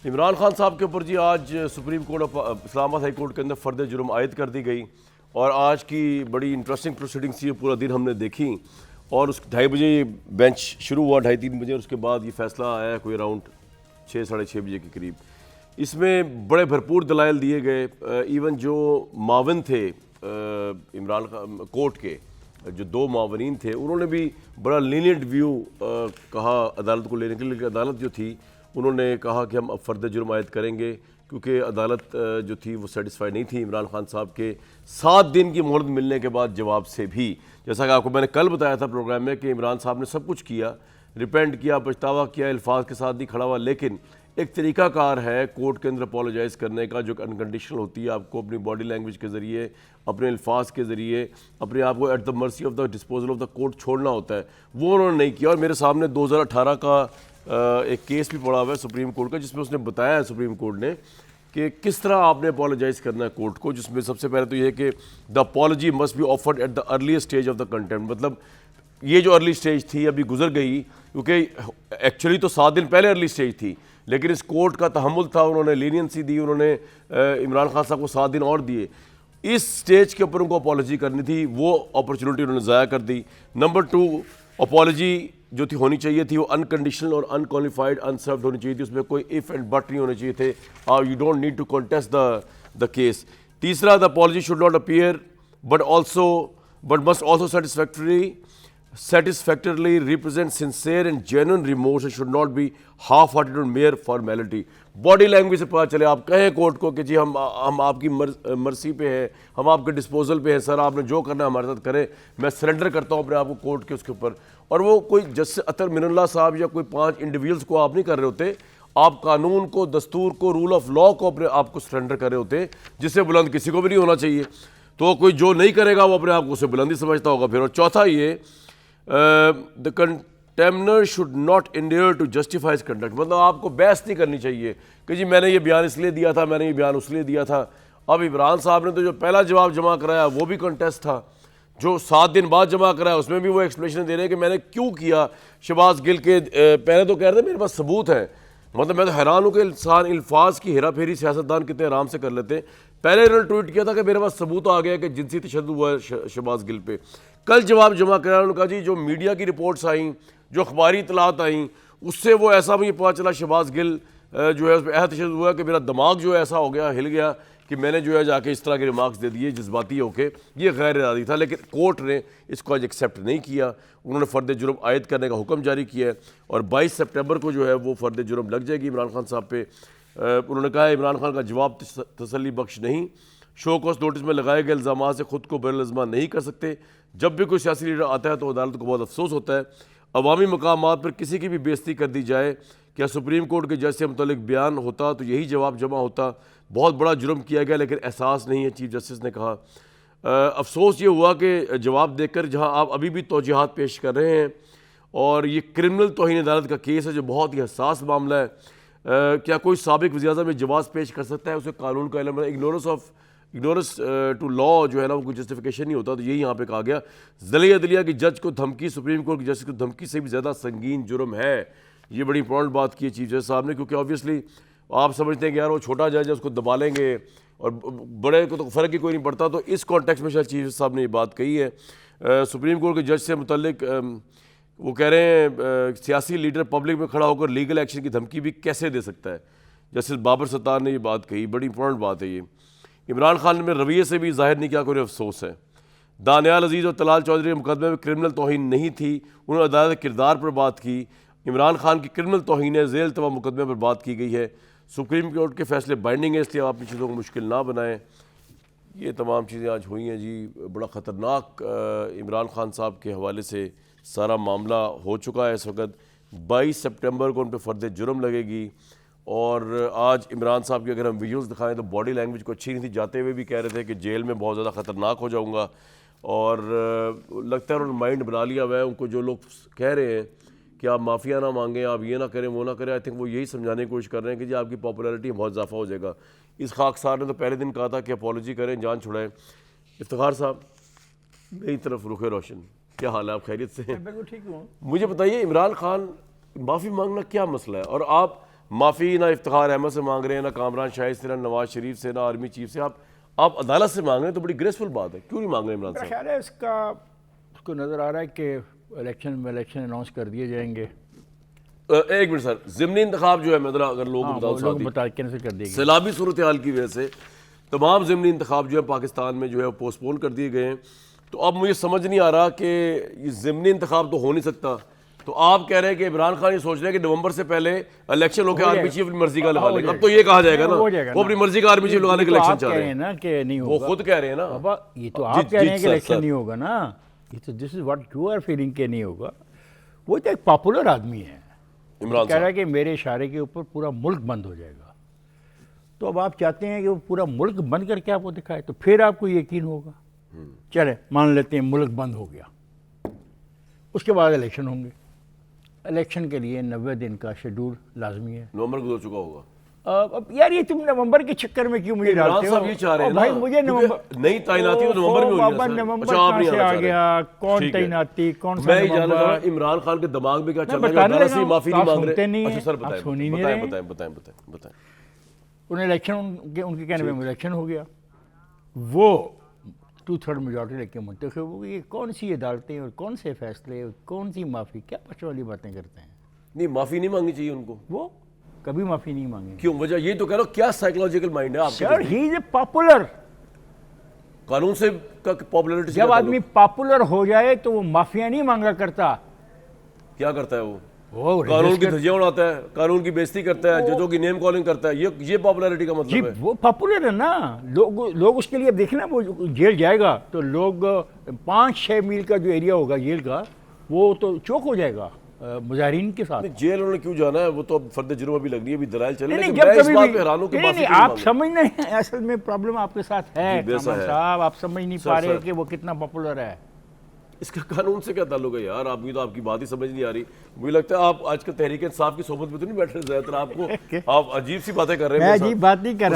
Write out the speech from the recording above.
इमरान खान साहब के ऊपर जी आज supreme court of Islamabad high court के अंदर फ़र्द जुर्म आयद कर दी गई और आज की बड़ी इंटरेस्टिंग प्रोसीडिंग्स ये पूरा दिन हमने देखी और उस 2:30 बजे बेंच शुरू हुआ 2:30-3 बजे और उसके बाद ये फैसला आया कोई अराउंड 6-6:30 बजे के करीब। इसमें बड़े भरपूर दलाइल दिए गए। इवन जो मावन थे इमरान खान कोर्ट के जो 2 मावरीन थे उन्होंने भी बड़ा लीनियंट व्यू कहा अदालत को लेने के लिए। अदालत जो थी उन्होंने कहा कि हम अब फ़र्द जुर्म आयद करेंगे क्योंकि अदालत जो थी वो सेटिस्फाई नहीं थी इमरान खान साहब के 7 दिन की मोहलत मिलने के बाद जवाब से भी। जैसा कि आपको मैंने कल बताया था प्रोग्राम में कि इमरान साहब ने सब कुछ किया, रिपेंट किया, पछतावा किया, अल्फाज के साथ नहीं खड़ा हुआ, लेकिन एक तरीक़ाकार है कोर्ट के अंदर अपोलोजाइज़ करने का जो अनकंडीशनल होती है। आपको अपनी बॉडी लैंग्वेज के ज़रिए, अपने अल्फाज के ज़रिए अपने आप को at the mercy of the disposal of the court छोड़ना होता है, वो उन्होंने नहीं किया। और मेरे सामने 2018 का एक केस भी पड़ा हुआ है सुप्रीम कोर्ट का जिसमें उसने बताया है सुप्रीम कोर्ट ने कि किस तरह आपने अपोलोजाइज़ करना है कोर्ट को, जिसमें सबसे पहले तो ये है कि the apology must be offered at the earliest stage of the contempt. मतलब ये जो अर्ली स्टेज थी अभी गुजर गई, क्योंकि एक्चुअली तो 7 दिन पहले अर्ली स्टेज थी, लेकिन इस कोर्ट का तहम्मुल था, उन्होंने लीनियंसी दी, उन्होंने इमरान खान साहब को 7 दिन और दिए। इस स्टेज के ऊपर उनको अपॉलजी करनी थी, वो अपॉर्चुनिटी उन्होंने ज़ाया कर दी। नंबर 2, अपॉलजी जो थी होनी चाहिए थी वो अनकंडीशनल और अनक्वालिफाइड अनसर्व्ड होनी चाहिए थी, उसमें कोई इफ़ एंड बट नहीं होने चाहिए थे। You don't need to contest the case. तीसरा, the apology should not appear but must also satisfactorily represent sincere and genuine remorse and should not be half-hearted or mere formality। Body language से पता चले, आप कहें court को कि जी हम आपकी मर्सी पे हैं, हम आपके डिस्पोजल पे हैं, सर आपने जो करना है हमारे साथ करें, मैं सरेंडर करता हूँ अपने आप को कोर्ट के उसके ऊपर। और वो कोई जस्टिस अतर मिनल्ला साहब या कोई 5 इंडिविजुअल्स को आप नहीं कर रहे होते, आप कानून को, दस्तूर को, रूल ऑफ लॉ को अपने आप को सरेंडर कर रहे होते, जिससे बुलंद किसी को भी नहीं होना चाहिए। तो कोई जो नहीं करेगा वो अपने आप को उससे बुलंदी समझता होगा फिर। और चौथा ये, the contemnor should not endeavour to justify his conduct. मतलब आपको बहस नहीं करनी चाहिए कि जी मैंने ये बयान इसलिए दिया था, मैंने ये बयान उसलिए दिया था। अब इमरान साहब ने तो जो पहला जवाब जमा कराया वो भी कंटेस्ट था, जो 7 दिन बाद जमा कराया उसमें भी वो एक्सप्लेनेशन दे रहे हैं कि मैंने क्यों किया। शहबाज गिल के पहले तो कह रहे थे मेरे पास सबूत है। मतलब मैं तो हैरान हूँ कि इंसान अल्फाज की हेरा फेरी सियासतदान कितने आराम से कर लेते हैं। पहले इन्होंने ट्वीट किया था कि मेरे पास सबूत आ गया कि जिनसी तशद्दुद हुआ है शहबाज गिल पे। कल जवाब जमा कराया, उन्होंने कहा जी जो मीडिया की रिपोर्ट्स आई, जो अखबारी इतलात आई, उससे वो ऐसा मुझे पता चला शहबाज गिल जो है उस पर ऐसा तशद्दुद हुआ कि मेरा दिमाग जो है ऐसा हो गया, हिल गया कि मैंने जो है जाके इस तरह के रिमार्क्स दे दिए जज्बाती होके। ये गैर इरादी था, लेकिन कोर्ट ने इसको आज एक्सेप्ट नहीं किया। उन्होंने फ़र्द जुर्म आयद करने का हुक्म जारी किया है और 22 सितंबर को जो है वो फ़र्द जुर्म लग जाएगी इमरान खान साहब पे। उन्होंने कहा है इमरान खान का जवाब तसल्ली बख्श नहीं, शो कॉज नोटिस में लगाए गए इल्ज़ाम से ख़ुद को बरअज़मा नहीं कर सकते। जब भी कोई सियासी लीडर आता है तो अदालत को बहुत अफसोस होता है। अवामी मकामात पर किसी की भी बेइज्जती कर दी जाए, क्या सुप्रीम कोर्ट के जज से मुतल्लिक बयान होता तो यही जवाब जमा होता। बहुत बड़ा जुर्म किया गया लेकिन एहसास नहीं है, चीफ जस्टिस ने कहा। अफसोस ये हुआ कि जवाब देकर जहां आप अभी भी तौजीहात पेश कर रहे हैं और ये क्रिमिनल तौहीन अदालत का केस है जो बहुत ही हसास मामला है। क्या कोई साबिक वज़ीर-ए-आज़म में जवाब पेश कर सकता है, उसे कानून का इल्म है। इग्नोरेंस टू लॉ जो है ना वो कोई जस्टिफिकेशन नहीं होता। तो यही यहाँ पे कहा गया। ज़िला अदलिया की जज को धमकी, सुप्रीम कोर्ट की जस्टिस को धमकी से भी ज़्यादा संगीन जुर्म है। ये बड़ी इंपॉर्टेंट बात की है चीफ जज साहब ने, क्योंकि ऑब्वियसली आप समझते हैं कि यार वो छोटा जज है उसको दबा लेंगे और बड़े को तो फ़र्क ही कोई नहीं पड़ता। तो इस कॉन्टेक्स्ट में शायद चीफ जज साहब ने ये बात कही है। सुप्रीम कोर्ट के जज से मुतल्लिक वो कह रहे हैं सियासी लीडर पब्लिक में खड़ा होकर लीगल एक्शन की धमकी भी कैसे दे सकता है। जस्टिस बाबर सत्तार ने ये बात कही, बड़ी इंपॉर्टेंट बात है ये। इमरान खान ने रवैये से भी जाहिर नहीं किया कोई अफसोस है। दानियाल अजीज़ और तलाल चौधरी के मुकदमे में क्रिमिनल तौहीन नहीं थी, उन्होंने अदालत किरदार पर बात की। इमरान खान की क्रिमिनल तौहीन ज़ेल तवा मुकदमे पर बात की गई है। सुप्रीम कोर्ट के फैसले बाइंडिंग है, इसलिए आप इन चीज़ों को मुश्किल ना बनाएं। ये तमाम चीज़ें आज हुई हैं जी। बड़ा ख़तरनाक इमरान खान साहब के हवाले से सारा मामला हो चुका है। इस वक्त 22 सितंबर को उन पर फ़र्द जुर्म लगेगी। और आज इमरान साहब की अगर हम विजुअल्स दिखाएं तो बॉडी लैंग्वेज को अच्छी नहीं थी, जाते हुए भी कह रहे थे कि जेल में बहुत ज़्यादा ख़तरनाक हो जाऊंगा। और लगता है उन्होंने माइंड बना लिया हुआ है। उनको जो लोग कह रहे हैं कि आप माफिया ना मांगें, आप ये ना करें, वो ना करें, आई थिंक वो यही समझाने की कोशिश कर रहे हैं कि जी आपकी पॉपुलैरिटी बहुत इजाफा हो जाएगा। इस खाकसार ने तो पहले दिन कहा था कि अपॉलॉजी करें, जान छुड़ाएं। इफ्तिखार साहब मेरी तरफ रुखे रोशन, क्या हाल है, आप खैरियत से हैं? बिल्कुल ठीक हूँ। मुझे बताइए इमरान खान माफ़ी मांगना क्या मसला है, और आप माफ़ी ना इफ्तिखार अहमद से मांग रहे हैं, ना कामरान शाहिद से, ना नवाज शरीफ से, ना आर्मी चीफ से, आप अदालत से मांग रहे हैं, तो बड़ी ग्रेसफुल बात है। क्यों नहीं मांग रहे इमरान मेरा साहब? ख्याल है उसको नज़र आ रहा है कि इलेक्शन अनाउंस कर दिए जाएंगे। एक मिनट सर, ज़िमनी इंतखाब जो है, मैं ज़रा अगर लोगों को बताऊं, लोग बता कैंसिल कर दिए गए। सैलाबी सूरत हाल की वजह से तमाम ज़िमनी इंतखाब जो है पाकिस्तान में जो है पोस्टपोन कर दिए गए हैं। तो अब मुझे समझ नहीं आ रहा कि ये ज़िमनी इंतखाब तो हो नहीं सकता, तो आप कह रहे हैं कि इमरान खान ये सोच रहे हैं कि नवंबर से पहले इलेक्शन होकर आर्मी चीफ अपनी मर्जी का लगा लेगा। अब तो ये कहा जाएगा ना वो अपनी मर्जी का आर्मी चीफ लगाने के इलेक्शन चाह रहे हैं ना कि नहीं वो होगा। खुद कह रहे हैं ना। बाबा ये तो आप कह रहे हैं कि इलेक्शन नहीं होगा ना, ये तो this is what you are feeling के नहीं होगा। वो तो एक पॉपुलर आदमी है, इमरान कह रहा है कि मेरे इशारे के ऊपर पूरा मुल्क बंद हो जाएगा। तो अब आप चाहते हैं कि वो पूरा मुल्क बंद करके आपको दिखाए, तो फिर आपको यकीन होगा। चले मान लेते हैं मुल्क बंद हो गया, उसके बाद इलेक्शन होंगे। इलेक्शन के लिए 90 दिन का शेड्यूल लाजमी है। नवंबर गुजर चुका होगा। अब यार ये तुम नवंबर के चक्कर में क्यों मुझे डालते हो? ये चाह रहे हैं भाई ना, मुझे नवंबर नई तैनाती तो नवंबर में होनी है। नवंबर कहाँ से आ गया? कौन तैनाती? कौन सा नवंबर? इमरान खान के दिमाग में क्या चल रहा है? माफी नहीं मांग रहे। अच्छा सर बताएं। उन्हें इलेक्शन उनके कहने में इलेक्शन हो गया, वो 2/3 मेजॉरिटी लेके मुंतखब हो गई। कौन सी अदालतें और कौन से फैसले और कौन सी माफ़ी, क्या बच्चों वाली बातें करते हैं? नहीं, माफ़ी नहीं मांगनी चाहिए उनको। वो कभी माफ़ी नहीं मांगे। क्यों? वजह ये तो कह रहा हूँ, क्या साइकोलॉजिकल माइंड है आपके? Sir he is a popular. कानून से पॉपुलरिटी जब आदमी पॉपुलर हो जाए तो वो माफिया नहीं मांगा करता। क्या करता है वो कानून की धज्जियां उड़ाता है, कानून की बेइज्जती करता है, जजों की नेम कॉलिंग करता है। ये पॉपुलैरिटी का मतलब है। वो पॉपुलर है ना, लोग उसके लिए देखना, वो जेल जाएगा तो लोग 5-6 मील का जो एरिया होगा जेल का, वो तो चौक हो जाएगा मुजाहिरीन के साथ। जेल उन्होंने क्यों जाना है? वो तो अब फर्द जुर्म भी लगनी है, अभी दलाइल चले। नहीं, आप समझ नहीं, असल में प्रॉब्लम आपके साथ है साहब, आप समझ नहीं पा रहे कि वो कितना पॉपुलर है। इसका कानून से क्या ताल्लुक है यार? आपकी तो आपकी बात ही समझ नहीं आ रही। मुझे लगता है आप आजकल तहरीक इंसाफ की सोबत में तो नहीं बैठ रहे, ज़्यादातर आपको आप अजीब सी बातें कर रहे हैं। मैं अजीब बात नहीं कर रहा।